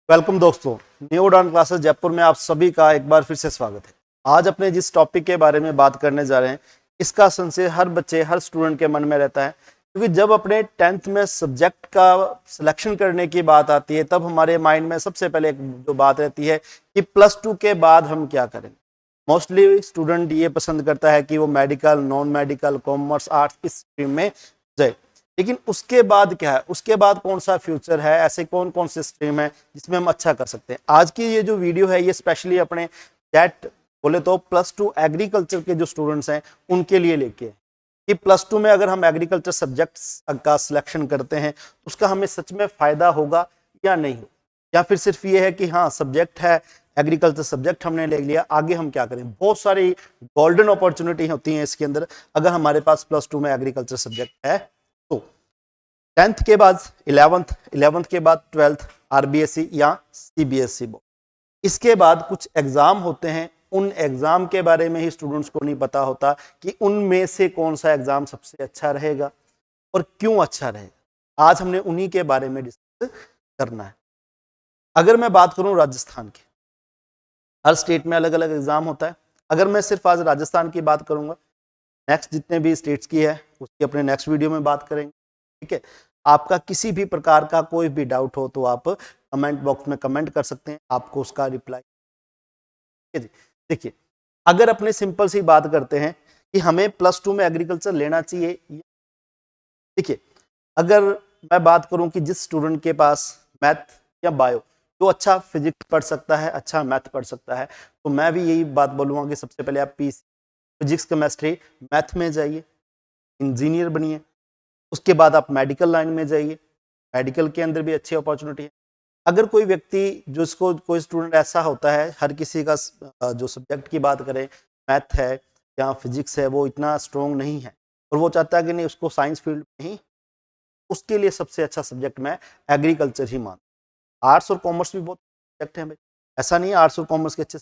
Welcome दोस्तों, new उड़ान classes Jaipur में आप सभी का एक बार फिर से स्वागत है। आज अपने जिस टॉपिक के बारे में बात करने जा रहे हैं, इसका संशय हर बच्चे हर स्टूडेंट के मन में रहता है, क्योंकि जब अपने 10th में सब्जेक्ट का सिलेक्शन करने की बात आती है तब हमारे माइंड में सबसे पहले जो बात रहती है कि +2 के बाद हम क्या करें। मोस्टली स्टूडेंट ये पसंद करता है कि वो medical, non medical, commerce, arts इस स्ट्रीम में जाए, लेकिन उसके बाद क्या है, उसके बाद कौन सा फ्यूचर है, ऐसे कौन कौन से स्ट्रीम है जिसमें हम अच्छा कर सकते हैं। आज की ये जो वीडियो है ये स्पेशली अपने दैट बोले तो +2 एग्रीकल्चर के जो स्टूडेंट्स हैं उनके लिए लेके है कि +2 में अगर हम एग्रीकल्चर सब्जेक्ट्स का सिलेक्शन करते हैं तो उसका हमें सच में फायदा होगा या नहीं, या फिर सिर्फ ये है कि हाँ सब्जेक्ट है, एग्रीकल्चर सब्जेक्ट हमने ले लिया, आगे हम क्या करें। बहुत सारी गोल्डन अपॉर्चुनिटी होती हैं इसके अंदर अगर हमारे पास +2 में एग्रीकल्चर सब्जेक्ट है तो। 10th के बाद 11th के बाद 12th आरबीएसई या सीबीएसई बोर्ड, इसके बाद कुछ एग्जाम होते हैं, उन एग्जाम के बारे में ही स्टूडेंट्स को नहीं पता होता कि उनमें से कौन सा एग्जाम सबसे अच्छा रहेगा और क्यों अच्छा रहेगा। आज हमने उन्हीं के बारे में डिस्कस करना है। अगर मैं बात करूं राजस्थान की, हर स्टेट में अलग अलग एग्जाम होता है। अगर मैं सिर्फ आज राजस्थान की बात करूंगा, नेक्स्ट जितने भी स्टेट्स की है उसकी अपने नेक्स्ट वीडियो में बात करेंगे, ठीक है। आपका किसी भी प्रकार का कोई भी डाउट हो तो आप कमेंट बॉक्स में कमेंट कर सकते हैं, आपको उसका रिप्लाई। देखिए, अगर अपने सिंपल सी बात करते हैं कि हमें +2 में एग्रीकल्चर लेना चाहिए, देखिए अगर मैं बात करूं कि जिस स्टूडेंट के पास मैथ या बायो, जो अच्छा फिजिक्स पढ़ सकता है, अच्छा मैथ पढ़ सकता है, तो मैं भी यही बात बोलूंगा कि सबसे पहले आप फिजिक्स, केमिस्ट्री, मैथ में जाइए, इंजीनियर बनिए। उसके बाद आप मेडिकल लाइन में जाइए, मेडिकल के अंदर भी अच्छी अपॉर्चुनिटी है। अगर कोई व्यक्ति जिसको कोई स्टूडेंट ऐसा होता है, हर किसी का जो सब्जेक्ट की बात करें, मैथ है या फिजिक्स है, वो इतना स्ट्रॉन्ग नहीं है और वो चाहता है कि नहीं उसको साइंस फील्ड में ही, उसके लिए सबसे अच्छा सब्जेक्ट मैं एग्रीकल्चर ही मानता हूं। आर्ट्स और कॉमर्स भी बहुत सब्जेक्ट हैं भाई, ऐसा नहीं है आर्ट्स और कॉमर्स के अच्छे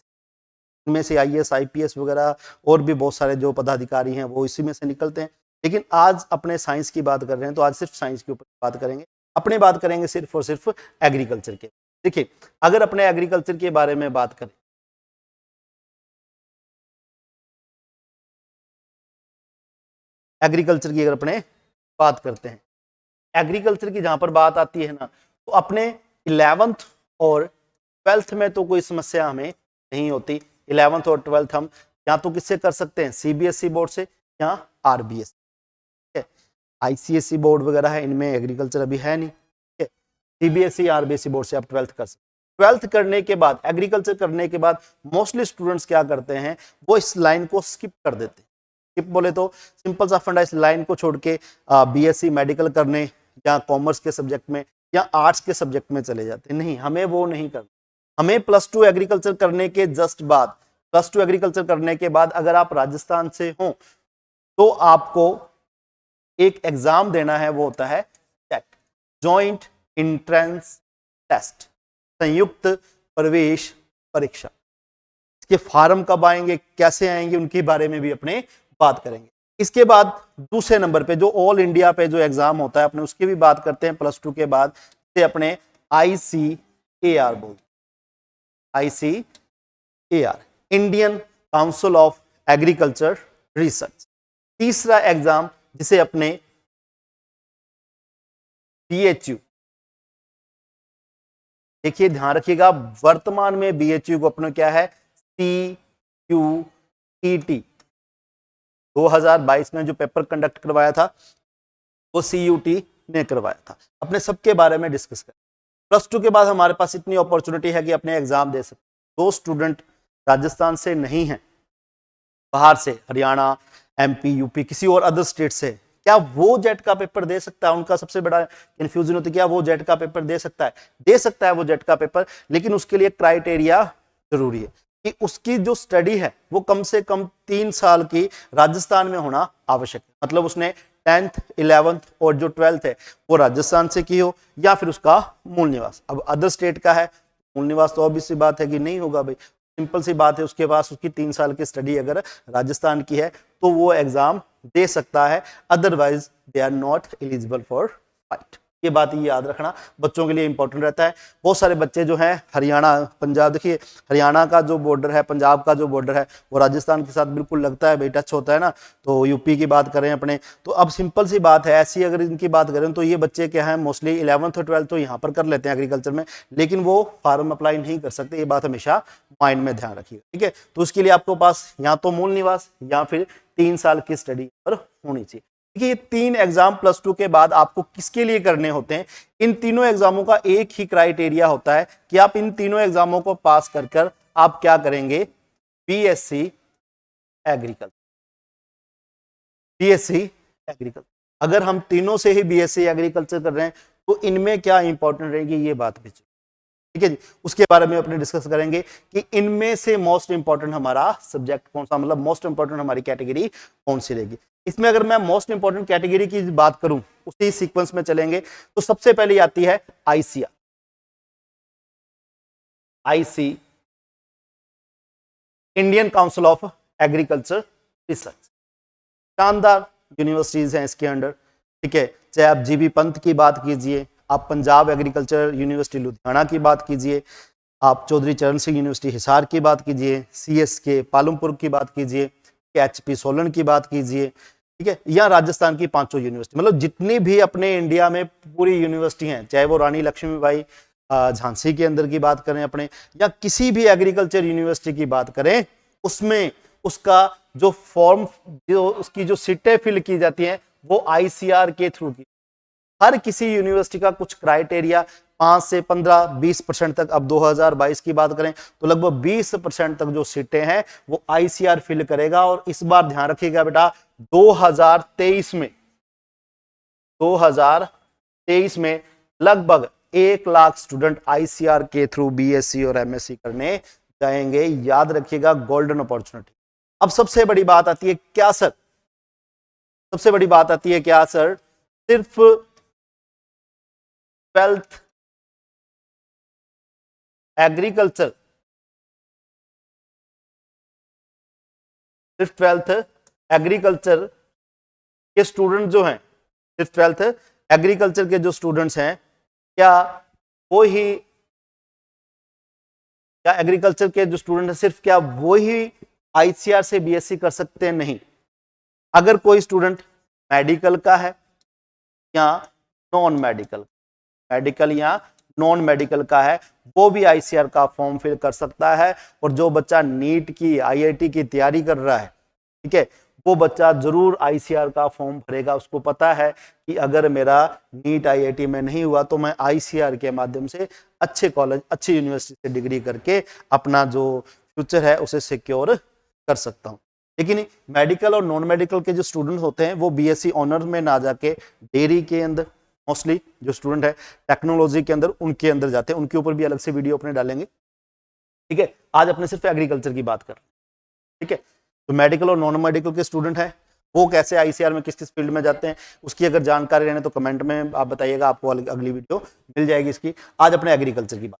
में से आईएएस, आईपीएस वगैरह और भी बहुत सारे जो पदाधिकारी हैं वो इसी में से निकलते हैं। लेकिन आज अपने साइंस की बात कर रहे हैं तो आज सिर्फ साइंस के ऊपर बात करेंगे, अपने बात करेंगे सिर्फ और सिर्फ एग्रीकल्चर के। देखिए, अगर अपने एग्रीकल्चर के बारे में बात करें, एग्रीकल्चर की अगर अपने बात करते हैं, एग्रीकल्चर की जहां पर बात आती है ना, तो अपने 11th और 12th में तो कोई समस्या हमें नहीं होती। 11th और 12th हम या तो किससे कर सकते हैं, सीबीएसई बोर्ड से या आरबीएस, आईसीएसई बोर्ड वगैरह है, इनमें एग्रीकल्चर अभी है नहीं, ठीक है। सीबीएसई, आरबीएसई बोर्ड से आप 12th कर सकते हैं। 12th करने के बाद, एग्रीकल्चर करने के बाद मोस्टली स्टूडेंट्स क्या करते हैं, वो इस लाइन को स्किप कर देते हैं। स्किप बोले तो सिंपल सा फंडा, इस लाइन को छोड़ के बीएससी मेडिकल करने या कॉमर्स के सब्जेक्ट में या आर्ट्स के सब्जेक्ट में चले जाते हैं। नहीं, हमें वो नहीं करना। हमें +2 एग्रीकल्चर करने के जस्ट बाद, +2 एग्रीकल्चर करने के बाद अगर आप राजस्थान से हो तो आपको एक एग्जाम देना है, वो होता है टेट, जॉइंट एंट्रेंस टेस्ट, संयुक्त प्रवेश परीक्षा। इसके फॉर्म कब आएंगे, कैसे आएंगे, उनके बारे में भी अपने बात करेंगे। इसके बाद दूसरे नंबर पे जो ऑल इंडिया पे जो एग्जाम होता है अपने, उसकी भी बात करते हैं +2 के बाद, से अपने ICAR बोलते, ICAR, Indian council of agriculture research. तीसरा एग्जाम जिसे अपने BHU, देखिए ध्यान रखिएगा, वर्तमान में BHU को अपने क्या है, CUET। 2022 में जो पेपर कंडक्ट करवाया था वो CUT ने करवाया था। अपने सबके बारे में डिस्कस करें। +2 के बाद हमारे पास इतनी अपॉर्चुनिटी है कि अपने एग्जाम दे सकते। जो स्टूडेंट राजस्थान से नहीं है, बाहर से हरियाणा, MP, यूपी, किसी और अदर स्टेट से, क्या वो जेट का पेपर दे सकता है? उनका सबसे बड़ा कंफ्यूजन होती है, क्या वो जेट का पेपर दे सकता है? दे सकता है वो जेट का पेपर, लेकिन उसके लिए क्राइटेरिया जरूरी है कि उसकी जो स्टडी है वो कम से कम 3 साल की राजस्थान में होना आवश्यक है। मतलब उसने 10th, 11th और जो 12th है वो राजस्थान से की हो, या फिर उसका मूल निवास। अब अदर स्टेट का है मूल निवास, तो ऑब्वियस सी बात है कि नहीं होगा भाई, सिंपल सी बात है, उसके पास उसकी 3 साल की स्टडी अगर राजस्थान की है तो वो एग्जाम दे सकता है, otherwise they are not eligible for fight. ये बात ये याद रखना, बच्चों के लिए इंपॉर्टेंट रहता है। बहुत सारे बच्चे जो हैं हरियाणा, पंजाब, देखिए हरियाणा का जो बॉर्डर है, पंजाब का जो बॉर्डर है वो राजस्थान के साथ बिल्कुल लगता है, टच होता है ना। तो यूपी की बात करें अपने, तो अब सिंपल सी बात है, ऐसी अगर इनकी बात करें तो ये बच्चे क्या है, मोस्टली 11th और 12th तो यहाँ पर कर लेते हैं एग्रीकल्चर में, लेकिन वो फार्म अप्लाई नहीं कर सकते। ये बात हमेशा माइंड में ध्यान रखिएगा, ठीक है। तो उसके लिए आपको पास या तो मूल निवास या फिर 3 साल की स्टडी पर होनी चाहिए। देखिए ये 3 एग्जाम +2 के बाद आपको किसके लिए करने होते हैं, इन तीनों एग्जामों का एक ही क्राइटेरिया होता है कि आप इन तीनों एग्जामों को पास कर आप क्या करेंगे, बीएससी एग्रीकल्चर। बीएससी एग्रीकल्चर, अगर हम तीनों से ही बीएससी एग्रीकल्चर कर रहे हैं तो इनमें क्या इंपॉर्टेंट रहेगी, ये बात भी, ठीक है जी। उसके बारे में अपने डिस्कस करेंगे कि इनमें से मोस्ट इंपॉर्टेंट हमारा सब्जेक्ट कौन सा, मतलब मोस्ट इंपॉर्टेंट हमारी कैटेगरी कौन सी रहेगी। इसमें अगर मैं मोस्ट इंपॉर्टेंट कैटेगरी की बात करूं, उसी सीक्वेंस में चलेंगे, तो सबसे पहले आती है ICR, IC Indian council of agriculture research. शानदार यूनिवर्सिटीज हैं इसके अंडर, ठीक है। चाहे आप जीबी पंत की बात कीजिए, आप पंजाब एग्रीकल्चर यूनिवर्सिटी लुधियाना की बात कीजिए, आप चौधरी चरण सिंह यूनिवर्सिटी हिसार की बात कीजिए, सीएसके पालमपुर की बात कीजिए, एचपी सोलन की बात कीजिए, ठीक है, या राजस्थान की 5 यूनिवर्सिटी, मतलब जितनी भी अपने इंडिया में पूरी यूनिवर्सिटी हैं, चाहे वो रानी लक्ष्मीबाई झांसी के अंदर की बात करें अपने, या किसी भी एग्रीकल्चर यूनिवर्सिटी की बात करें, उसमें उसका जो फॉर्म, जो उसकी जो सीटें फिल की जाती हैं वो आईसीआर के थ्रू की। हर किसी यूनिवर्सिटी का कुछ क्राइटेरिया 5 से 15-20% तक, अब 2022 की बात करें तो लगभग 20% तक जो सीटें हैं वो आईसीआर फिल करेगा। और इस बार ध्यान रखिएगा बेटा, 2023 में लगभग 1 लाख स्टूडेंट आईसीआर के थ्रू बीएससी और एमएससी करने जाएंगे, याद रखिएगा, गोल्डन अपॉर्चुनिटी। अब सबसे बड़ी बात आती है क्या सर, सबसे बड़ी बात आती है क्या सर, सिर्फ 12th एग्रीकल्चर, सिर्फ 12th एग्रीकल्चर के स्टूडेंट जो हैं, सिर्फ 12th एग्रीकल्चर के जो स्टूडेंट्स हैं, क्या वो ही, क्या एग्रीकल्चर के जो स्टूडेंट हैं सिर्फ क्या वो ही आईसीआर से बीएससी कर सकते हैं? नहीं, अगर कोई स्टूडेंट मेडिकल का है या नॉन मेडिकल, मेडिकल या नॉन मेडिकल का है, वो भी आईसीआर का फॉर्म फिल कर सकता है। और जो बच्चा नीट की, आईआईटी की तैयारी कर रहा है, ठीक है, वो बच्चा जरूर आईसीआर का फॉर्म भरेगा। उसको पता है कि अगर मेरा नीट आईआईटी में नहीं हुआ तो मैं आईसीआर के माध्यम से अच्छे कॉलेज, अच्छी यूनिवर्सिटी से डिग्री करके अपना जो फ्यूचर है उसे सिक्योर कर सकता हूं। लेकिन मेडिकल और नॉन मेडिकल के जो स्टूडेंट होते हैं वो बीएससी ऑनर्स में ना जाके डेयरी के अंदर, मोस्टली जो स्टूडेंट है टेक्नोलॉजी के अंदर, उनके अंदर जाते हैं। उनके ऊपर भी अलग से वीडियो अपने डालेंगे, ठीक है। आज अपने सिर्फ एग्रीकल्चर की बात कर रहे हैं, ठीक है। तो मेडिकल और नॉन मेडिकल के स्टूडेंट हैं, वो कैसे आईसीआर में किस किस फील्ड में जाते हैं, उसकी अगर जानकारी रहने तो कमेंट में आप बताइएगा, आपको अगली वीडियो मिल जाएगी इसकी। आज अपने एग्रीकल्चर की बात,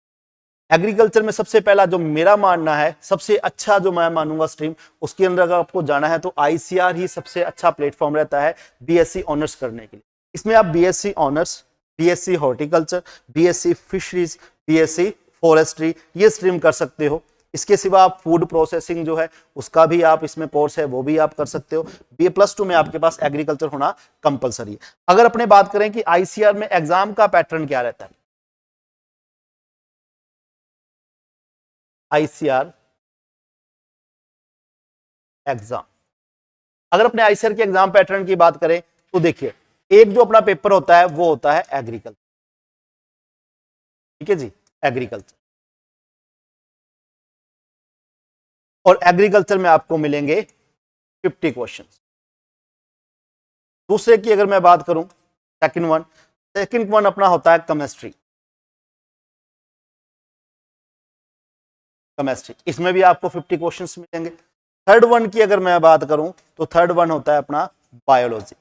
एग्रीकल्चर में सबसे पहला जो मेरा मानना है, सबसे अच्छा जो मैं मानूंगा स्ट्रीम, उसके अंदर अगर आपको जाना है तो आईसीआर ही सबसे अच्छा प्लेटफॉर्म रहता है बीएससी ऑनर्स करने के लिए। इसमें आप BSc honours, BSc horticulture, BSc fisheries, BSc forestry, ये स्ट्रीम कर सकते हो। इसके सिवा आप फूड प्रोसेसिंग जो है उसका भी आप इसमें कोर्स है, वो भी आप कर सकते हो। बीए +2 में आपके पास एग्रीकल्चर होना कंपलसरी है। अगर अपने बात करें कि आईसीआर में एग्जाम का पैटर्न क्या रहता है, आईसीआर एग्जाम, अगर अपने आईसीआर के एग्जाम पैटर्न की बात करें तो देखिए, एक जो अपना पेपर होता है वो होता है एग्रीकल्चर, ठीक है जी, एग्रीकल्चर। और एग्रीकल्चर में आपको मिलेंगे 50 क्वेश्चंस। दूसरे की अगर मैं बात करूं, सेकंड वन अपना होता है केमिस्ट्री, केमिस्ट्री, इसमें भी आपको 50 क्वेश्चंस मिलेंगे। थर्ड वन की अगर मैं बात करूं तो थर्ड वन होता है अपना बायोलॉजी,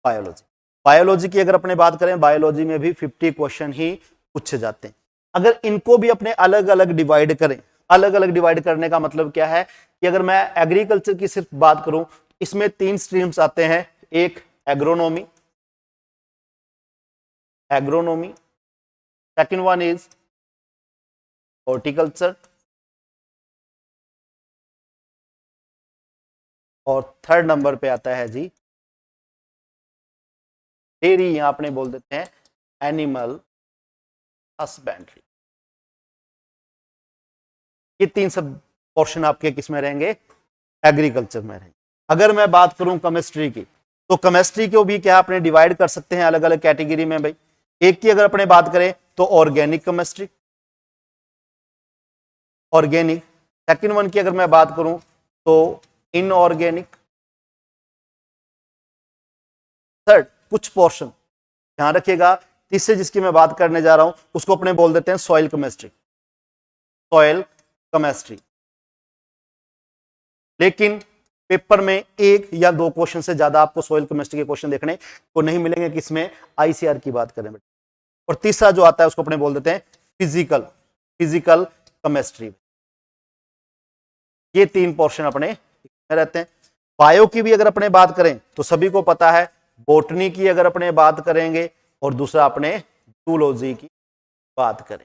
बायोलॉजी, बायोलॉजी की अगर अपने बात करें, बायोलॉजी में भी 50 क्वेश्चन ही पूछे जाते हैं। अगर इनको भी अपने अलग अलग डिवाइड करें, अलग अलग डिवाइड करने का मतलब क्या है कि अगर मैं एग्रीकल्चर की सिर्फ बात करूं, इसमें 3 स्ट्रीम्स आते हैं, एक agronomy, agronomy, second one is horticulture, और थर्ड नंबर पे आता है जी डेयरी, यहां अपने बोल देते हैं एनिमल हस्बेंड्री। ये तीन सब पोर्शन आपके किस में रहेंगे, एग्रीकल्चर में रहेंगे। अगर मैं बात करूं केमिस्ट्री की, तो केमिस्ट्री को भी क्या अपने डिवाइड कर सकते हैं अलग अलग कैटेगरी में भाई। एक की अगर अपने बात करें तो organic chemistry, organic. Second one की अगर मैं बात करूं तो इनऑर्गेनिक। थर्ड कुछ पोर्शन ध्यान रखिएगा, तीसरे जिसकी मैं बात करने जा रहा हूं उसको अपने बोल देते हैं सॉइल केमिस्ट्री, सॉइल केमिस्ट्री। लेकिन पेपर में एक या दो क्वेश्चन से ज्यादा आपको सॉइल केमिस्ट्री के क्वेश्चन देखने को नहीं मिलेंगे, किसमें, आईसीआर की बात करें। और तीसरा जो आता है उसको अपने बोल देते हैं फिजिकल, फिजिकल केमिस्ट्री। ये तीन पोर्शन अपने रहते हैं। बायो की भी अगर अपने बात करें तो सभी को पता है, बोटनी की अगर अपने बात करेंगे, और दूसरा अपने जूलॉजी की बात करें,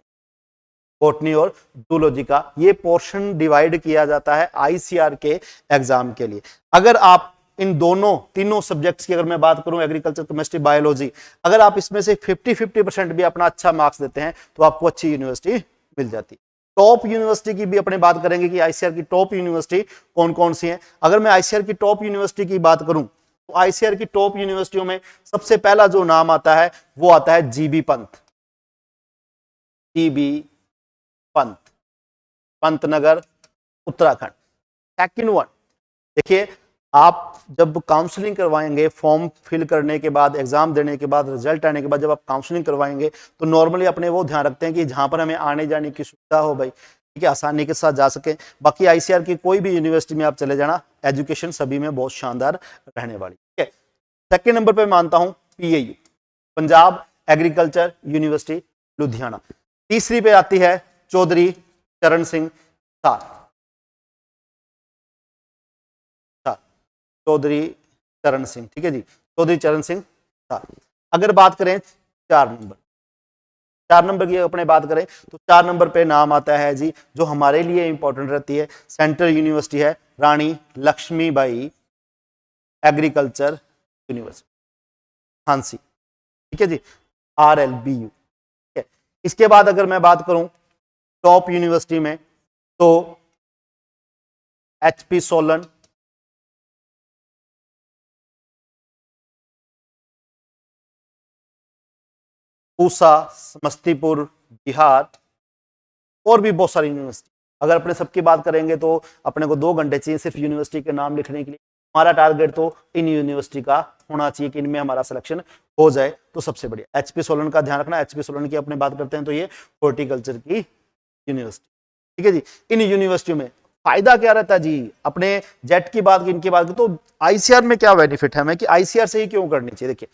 बोटनी और जूलॉजी का ये पोर्शन डिवाइड किया जाता है आईसीआर के एग्जाम के लिए। अगर आप इन दोनों तीनों सब्जेक्ट्स की अगर मैं बात करूं, एग्रीकल्चर, केमिस्ट्री, बायोलॉजी, अगर आप इसमें से 50-50% भी अपना अच्छा मार्क्स देते हैं तो आपको अच्छी यूनिवर्सिटी मिल जाती है। टॉप यूनिवर्सिटी की भी अपने बात करेंगे कि आईसीआर की टॉप यूनिवर्सिटी कौन कौन सी है। अगर मैं आईसीआर की टॉप यूनिवर्सिटी की बात करूं तो आईसीआर की टॉप यूनिवर्सिटियों में सबसे पहला जो नाम आता है वो आता है GB Pant, GB Pant, Pantnagar, Uttarakhand. Second one, देखिए आप जब काउंसलिंग करवाएंगे, फॉर्म फिल करने के बाद, एग्जाम देने के बाद, रिजल्ट आने के बाद जब आप काउंसलिंग करवाएंगे तो नॉर्मली अपने वो ध्यान रखते हैं कि जहां पर हमें आने जाने की सुविधा हो भाई, ठीक है, आसानी के साथ जा सके। बाकी आईसीआर की कोई भी यूनिवर्सिटी में आप चले जाना, एजुकेशन सभी में बहुत शानदार रहने वाली, ठीक है। सेकेंड नंबर पर मानता हूं PAU, Punjab agriculture university Ludhiana. तीसरी पे आती है चौधरी चरण सिंह सार, चौधरी चरण सिंह, ठीक है जी, चौधरी चरण सिंह सार। अगर बात करें चार नंबर, चार नंबर की अपने बात करें तो चार नंबर पे नाम आता है जी, जो हमारे लिए इंपॉर्टेंट रहती है, सेंट्रल यूनिवर्सिटी है रानी लक्ष्मीबाई एग्रीकल्चर यूनिवर्सिटी, झांसी, ठीक है जी, RLBU, ठीक है। इसके बाद अगर मैं बात करूं टॉप यूनिवर्सिटी में तो HP सोलन, पूसा, समस्तीपुर, बिहार, और भी बहुत सारी यूनिवर्सिटी। अगर अपने सबकी बात करेंगे तो अपने को 2 घंटे चाहिए सिर्फ यूनिवर्सिटी के नाम लिखने के लिए। हमारा टारगेट तो इन यूनिवर्सिटी का होना चाहिए कि इनमें हमारा सिलेक्शन हो जाए तो सबसे बढ़िया। HP सोलन का ध्यान रखना, HP सोलन की अपने बात करते हैं तो ये हॉर्टिकल्चर की यूनिवर्सिटी, ठीक है जी। इन यूनिवर्सिटियों में फायदा क्या रहता है जी, अपने जेट की बात की, इनकी बात की, तो आईसीआर में क्या बेनिफिट है हमें कि आईसीआर से ही क्यों करनी चाहिए। देखिए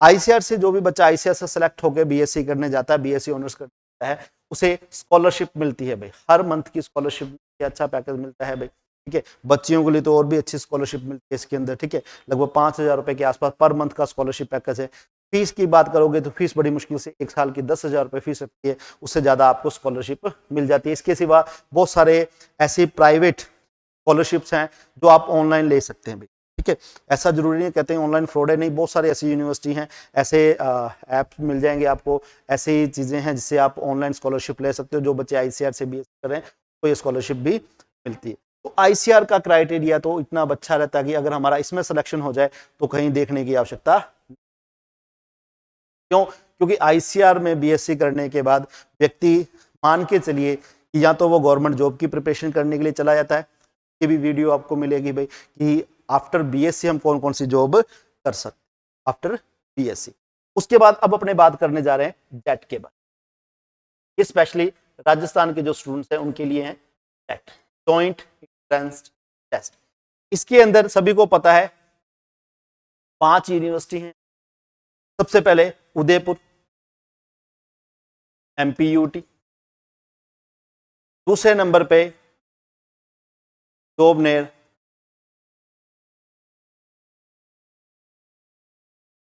आईसीआर से जो भी बच्चा आईसीआर से सेलेक्ट होकर बीएससी करने जाता है, बीएससी ऑनर्स करता है, उसे स्कॉलरशिप मिलती है भाई, हर मंथ की स्कॉलरशिप, अच्छा पैकेज मिलता है भाई, ठीक है। बच्चियों के लिए तो और भी अच्छी स्कॉलरशिप मिलती है इसके अंदर, ठीक है, लगभग 5,000 रुपए के आसपास पर मंथ का स्कॉलरशिप पैकेज है। फीस की बात करोगे तो फीस बड़ी मुश्किल से 1 साल की 10,000 रुपए फीस रखती है, उससे ज्यादा आपको स्कॉलरशिप मिल जाती है। इसके सिवा बहुत सारे ऐसे प्राइवेट स्कॉलरशिप्स हैं जो आप ऑनलाइन ले सकते हैं भाई, ठीक है। ऐसा जरूरी नहीं कहते हैं ऑनलाइन फ्रॉड है, नहीं, बहुत सारी ऐसी यूनिवर्सिटी हैं, ऐसे ऐप मिल जाएंगे आपको, ऐसी चीजें हैं जिससे आप ऑनलाइन स्कॉलरशिप ले सकते हो। जो बच्चे आईसीआर से बीएससी कर रहे हैं तो ये स्कॉलरशिप भी मिलती है। तो आईसीआर का क्राइटेरिया तो इतना अच्छा रहता है कि अगर हमारा इसमें सिलेक्शन हो जाए तो कहीं देखने की आवश्यकता, क्यों, क्योंकि आईसीआर में बीएससी करने के बाद व्यक्ति मान के चलिए कि या तो वो गवर्नमेंट जॉब की प्रिपरेशन करने के लिए चला जाता है, ये भी वीडियो आपको मिलेगी भाई कि आफ्टर बीएससी हम कौन कौन सी जॉब कर सकते आफ्टर बीएससी। उसके बाद अब अपने बात करने जा रहे हैं जेट के बाद, ये स्पेशली राजस्थान के जो स्टूडेंट्स हैं उनके लिए है जेट, जॉइंट एंट्रेंस टेस्ट। इसके अंदर सभी को पता है 5 यूनिवर्सिटी हैं। सबसे पहले उदयपुर MPUT, दूसरे नंबर पे जोबनेर,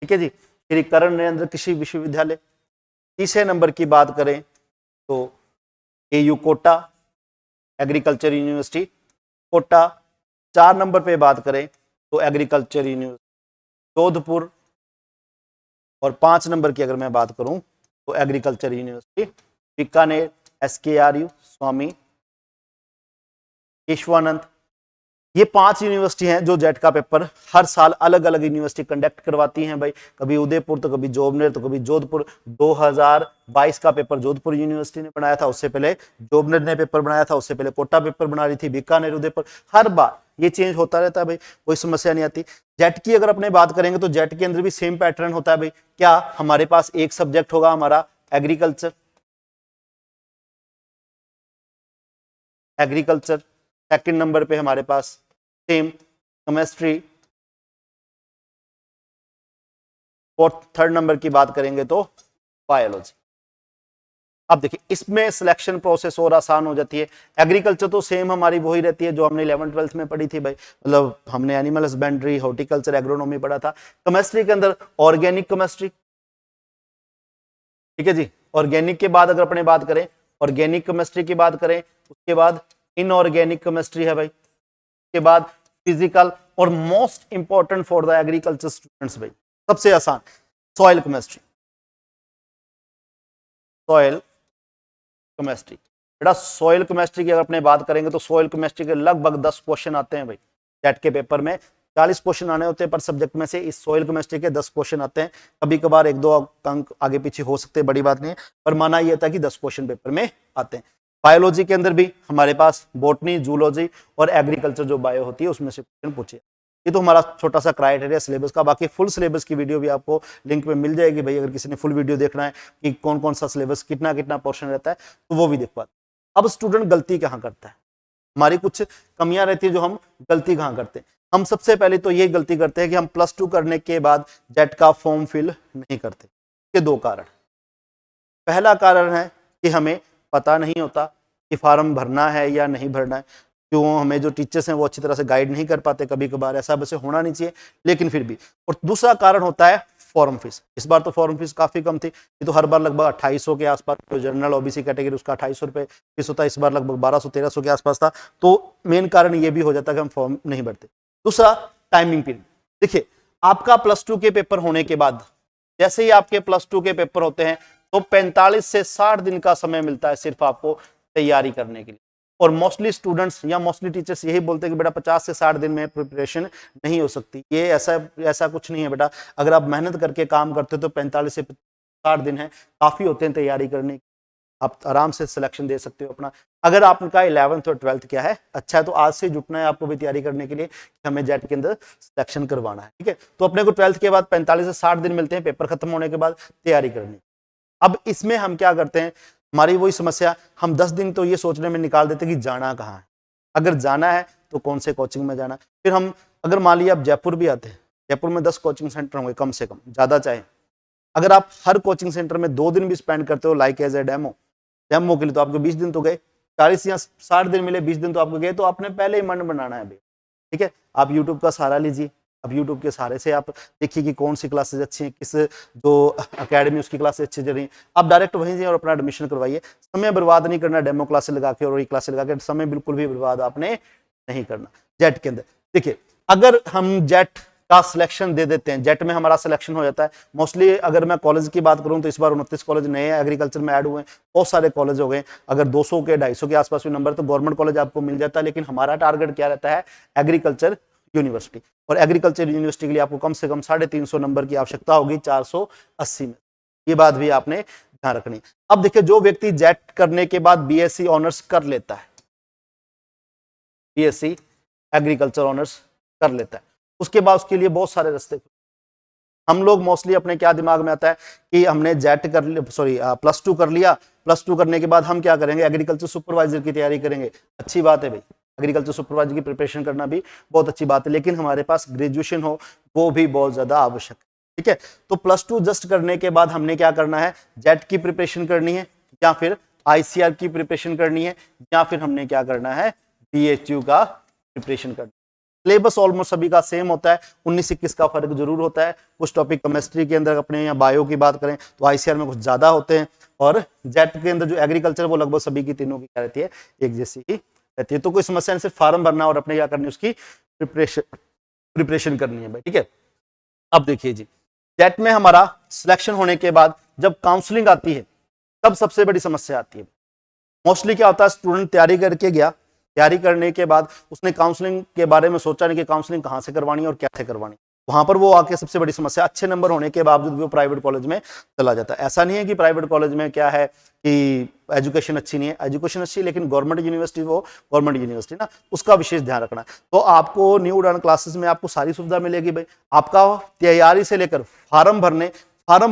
ठीक है जी, श्री करण नरेंद्र कृषि विश्वविद्यालय, तीसरे नंबर की बात करें तो AU Kota agriculture university Kota. 4 number पे बात करें तो एग्रीकल्चर यूनिवर्सिटी जोधपुर, और 5 नंबर की अगर मैं बात करूं तो एग्रीकल्चर यूनिवर्सिटी बीकानेर SKRU स्वामी केशवानंद। ये 5 यूनिवर्सिटी हैं जो जेट का पेपर हर साल अलग अलग यूनिवर्सिटी कंडक्ट करवाती हैं भाई, कभी उदयपुर तो कभी जोबनेर तो कभी जोधपुर। 2022 का पेपर जोधपुर यूनिवर्सिटी ने बनाया था, उससे पहले जोबनेर ने पेपर बनाया था, उससे पहले कोटा पेपर बना रही थी, बीकानेर, उदयपुर। हर बार ये चेंज होता रहता है भाई, कोई समस्या नहीं आती। जेट की अगर अपने बात करेंगे तो जेट के अंदर भी सेम पैटर्न होता है भाई। क्या हमारे पास एक सब्जेक्ट होगा हमारा एग्रीकल्चर, सेकंड नंबर पे हमारे पास सेम केमिस्ट्री, थर्ड नंबर की बात करेंगे तो बायोलॉजी। अब देखिए इसमें सिलेक्शन प्रोसेस और आसान हो जाती है। एग्रीकल्चर तो सेम हमारी वही रहती है जो हमने 11th-12th में पढ़ी थी भाई, मतलब हमने एनिमल हस्बेंड्री, हॉर्टिकल्चर, एग्रोनॉमी पढ़ा था। केमिस्ट्री के अंदर ऑर्गेनिक केमिस्ट्री, ठीक है जी। ऑर्गेनिक के बाद अगर अपने बात करें, ऑर्गेनिक केमिस्ट्री की बात करें, उसके बाद इनऑर्गेनिक केमिस्ट्री है भाई, उसके बाद फिजिकल, और most important for the agriculture students भाई सबसे आसान सॉइल केमिस्ट्री। सॉइल केमिस्ट्री बेटा, सॉइल केमिस्ट्री की अगर अपने बात करेंगे तो सॉइल केमिस्ट्री के लगभग 10 क्वेश्चन आते हैं भाई। जेट के पेपर में 40 क्वेश्चन आने होते हैं पर सब्जेक्ट में से, इस सॉइल केमिस्ट्री के 10 क्वेश्चन आते हैं। कभी कभार 1-2 अंक आगे पीछे हो सकते हैं, बड़ी बात नहीं है, पर माना यह था कि 10 क्वेश्चन पेपर में आते हैं। बायोलॉजी के अंदर भी हमारे पास बॉटनी, जूलॉजी और एग्रीकल्चर जो बायो होती है उसमें से क्वेश्चन पूछे। ये तो हमारा छोटा सा क्राइटेरिया सिलेबस का। बाकी फुल सिलेबस की वीडियो भी आपको लिंक में मिल जाएगी भाई, अगर किसी ने फुल वीडियो देखना है कि कौन कौन सा सिलेबस कितना कितना पोर्शन रहता है तो वो भी देख पाते। अब स्टूडेंट गलती कहाँ करता है, हमारी कुछ कमियां रहती है जो हम गलती कहाँ करते हैं। हम सबसे पहले तो ये गलती करते हैं कि हम +2 करने के बाद जेट का फॉर्म फिल नहीं करते। ये 2 कारण। पहला कारण है कि हमें पता नहीं होता कि फॉर्म भरना है या नहीं भरना है, क्यों हमें जो टीचर्स हैं वो अच्छी तरह से गाइड नहीं कर पाते, कभी कभार ऐसा वैसे होना नहीं चाहिए लेकिन फिर भी। और दूसरा कारण होता है फॉर्म फीस। इस बार तो फॉर्म फीस काफी कम थी, ये तो हर बार लगभग 2800 के आसपास, जो जनरल OBC कैटेगरी उसका 2800 रुपये फीस होता है, इस बार लगभग 1200-1300 के आसपास था। तो मेन कारण ये भी हो जाता है कि हम फॉर्म नहीं भरते। दूसरा टाइमिंग पीरियड। देखिए आपका +2 के पेपर होने के बाद, जैसे ही आपके +2 के पेपर होते हैं तो 45 से 60 दिन का समय मिलता है सिर्फ आपको तैयारी करने के लिए। और मोस्टली स्टूडेंट्स या मोस्टली टीचर्स यही बोलते हैं कि बेटा 50 से 60 दिन में प्रिपरेशन नहीं हो सकती। ये ऐसा कुछ नहीं है बेटा, अगर आप मेहनत करके काम करते हो तो 45 से 60 दिन है, काफी होते हैं तैयारी करने की। आप आराम से सिलेक्शन दे सकते हो अपना। अगर आपका 11th और 12th क्या है अच्छा है तो आज से जुटना है आपको भी तैयारी करने के लिए कि हमें जेट के अंदर सिलेक्शन करवाना है, ठीक है। तो अपने को 12th के बाद 45 से 60 दिन मिलते हैं पेपर खत्म होने के बाद तैयारी करने। अब इसमें हम क्या करते हैं, हमारी वही समस्या, हम 10 दिन तो ये सोचने में निकाल देते कि जाना कहाँ है, अगर जाना है तो कौन से कोचिंग में जाना। फिर हम अगर मान लिया आप जयपुर भी आते हैं, जयपुर में 10 कोचिंग सेंटर होंगे कम से कम, ज़्यादा चाहे। अगर आप हर कोचिंग सेंटर में 2 दिन भी स्पेंड करते हो लाइक एज ए डेमो के लिए, तो आपको 20 दिन तो गए। 40 या 60 दिन मिले, 20 दिन तो आपको गए, तो आपने पहले ही मन बनाना है भाई, ठीक है। आप यूट्यूब का सहारा लीजिए, अब यूट्यूब के सहारे से आप देखिए कि कौन सी क्लासेज अच्छी हैं, किस जो अकेडमी उसकी क्लासेज अच्छी चल रही हैं, आप डायरेक्ट वहीं जाइए और अपना एडमिशन करवाइए। समय बर्बाद नहीं करना डेमो क्लासेस लगा के और वही क्लासेस लगा के, समय बिल्कुल भी बर्बाद आपने नहीं करना। जेट के अंदर देखिए, अगर हम जेट का सिलेक्शन दे देते हैं, जेट में हमारा सिलेक्शन हो जाता है। मोस्टली अगर मैं कॉलेज की बात करूं तो इस बार 29 कॉलेज नए एग्रीकल्चर में ऐड हुए हैं, बहुत सारे कॉलेज हो गए। अगर 200 के 250 के आसपास भी नंबर तो गवर्नमेंट कॉलेज आपको मिल जाता है, लेकिन हमारा टारगेट क्या रहता है, एग्रीकल्चर यूनिवर्सिटी। और एग्रीकल्चर यूनिवर्सिटी के लिए आपको कम से कम 350 नंबर की आवश्यकता होगी 480 में। ये बात भी आपने ध्यान रखनी। अब देखिए, जो व्यक्ति जेट करने के बाद BSc ऑनर्स कर लेता है, BSc एग्रीकल्चर ऑनर्स कर लेता है, उसके बाद उसके लिए बहुत सारे रास्ते। हम लोग मोस्टली अपने क्या दिमाग में आता है कि हमने जेट कर लिया, सॉरी +2 कर लिया, +2 करने के बाद हम क्या करेंगे, एग्रीकल्चर सुपरवाइजर की तैयारी करेंगे। अच्छी बात है भाई, एग्रीकल्चर सुपरवाइजर की प्रिपरेशन करना भी बहुत अच्छी बात है, लेकिन हमारे पास ग्रेजुएशन हो वो भी बहुत ज्यादा आवश्यक है, ठीक है। तो +2 जस्ट करने के बाद हमने क्या करना है, जेट की प्रिपरेशन करनी है, या फिर ICR की प्रिपरेशन करनी है, या फिर हमने क्या करना है, BHU का प्रिपरेशन करना है। सिलेबस ऑलमोस्ट सभी का सेम होता है, 19-21 का फर्क जरूर होता है। कुछ टॉपिक केमिस्ट्री के अंदर अपने या बायो की बात करें तो आईसीआर में कुछ ज्यादा होते हैं, और जेट के अंदर जो एग्रीकल्चर वो लगभग सभी की तीनों की क्या रहती है, एक जैसी ही रहती है। तो कोई समस्या नहीं, सिर्फ फॉर्म भरना और अपने क्या करनी है, उसकी प्रिपरेशन करनी है भाई, ठीक है। अब देखिए जी, जेट में हमारा सिलेक्शन होने के बाद जब काउंसलिंग आती है तब सबसे बड़ी समस्या आती है। मोस्टली क्या होता है, स्टूडेंट तैयारी करके गया, तैयारी करने के बाद उसने काउंसलिंग के बारे में सोचा नहीं कि काउंसलिंग कहाँ से करवानी है और कैसे करवानी, वहां पर वो आके सबसे बड़ी समस्या, अच्छे नंबर होने के बावजूद भी वो प्राइवेट कॉलेज में चला जाता है। ऐसा नहीं है कि प्राइवेट कॉलेज में क्या है कि एजुकेशन अच्छी नहीं है, एजुकेशन अच्छी है, लेकिन गवर्नमेंट यूनिवर्सिटी वो गवर्नमेंट यूनिवर्सिटी ना, उसका विशेष ध्यान रखना है। तो आपको न्यू उड़ान क्लासेस में आपको सारी सुविधा मिलेगी भाई, आपका तैयारी से लेकर फार्म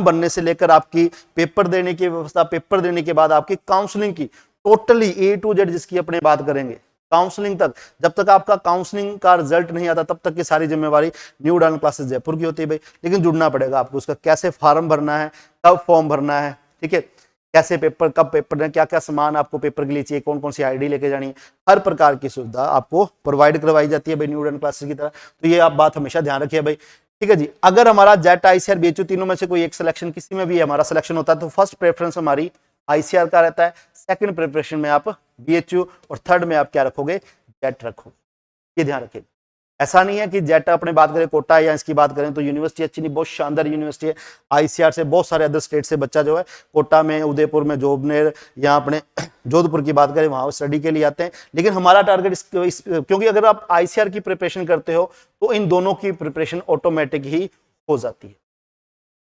भरने से लेकर आपकी पेपर देने की व्यवस्था, पेपर देने के बाद आपकी काउंसलिंग की टोटली A to Z जिसकी अपने बात करेंगे, काउंसलिंग तक, जब तक आपका काउंसलिंग का रिजल्ट नहीं आता तब तक की सारी जिम्मेवारी न्यू उड़ान क्लासेस जयपुर की होती है भाई। लेकिन जुड़ना पड़ेगा आपको, उसका कैसे फॉर्म भरना है, कब फॉर्म भरना है, ठीक है, कैसे पेपर, कब पेपर देना, क्या क्या सामान आपको पेपर के लिए चाहिए, कौन कौन सी आईडी लेके जानी है, हर प्रकार की सुविधा आपको प्रोवाइड करवाई जाती है भाई न्यू उड़ान क्लासेस की तरह। तो ये आप बात हमेशा ध्यान रखिए भाई, ठीक है जी। अगर हमारा जेट आईसीआर बीएचयू तीनों में से कोई एक सिलेक्शन किसी में भी हमारा सिलेक्शन होता है तो फर्स्ट प्रेफरेंस हमारी आईसीआर का रहता है, सेकंड प्रिपरेशन में आप बीएचयू, और थर्ड में आप क्या रखोगे, जेट रखोगे। ये ध्यान रखिए, ऐसा नहीं है कि जेट अपने बात करें कोटा या इसकी बात करें तो यूनिवर्सिटी अच्छी नहीं, बहुत शानदार यूनिवर्सिटी है। आईसीआर से बहुत सारे अदर स्टेट से बच्चा जो है कोटा में, उदयपुर में, जोबनेर या अपने जोधपुर की बात करें वहां स्टडी के लिए आते हैं। लेकिन हमारा टारगेट क्योंकि अगर आप आईसीआर की प्रिपरेशन करते हो तो इन दोनों की प्रिपरेशन ऑटोमेटिक ही हो जाती है।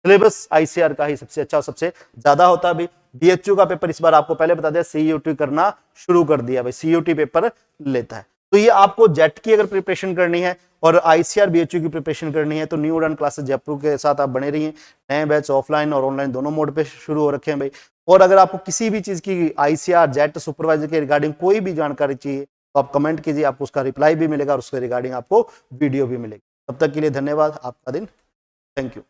सिलेबस आईसीआर का ही सबसे अच्छा, सबसे ज्यादा होता है। बीएचयू का पेपर इस बार आपको पहले बता दिया, सीयूटी करना शुरू कर दिया भाई, सीयूटी पेपर लेता है। तो ये आपको जेट की अगर प्रिपरेशन करनी है और आईसीआर बीएचयू की प्रिपरेशन करनी है तो न्यू उड़ान क्लासेस जयपुर के साथ आप बने रहिए। नए बैच ऑफलाइन और ऑनलाइन दोनों मोड पे शुरू हो रखे हैं भाई। और अगर आपको किसी भी चीज की आईसीआर जेट सुपरवाइजर के रिगार्डिंग कोई भी जानकारी चाहिए तो आप कमेंट कीजिए, आपको उसका रिप्लाई भी मिलेगा और उसके रिगार्डिंग आपको वीडियो भी मिलेगी। तब तक के लिए धन्यवाद, आपका दिन, थैंक यू।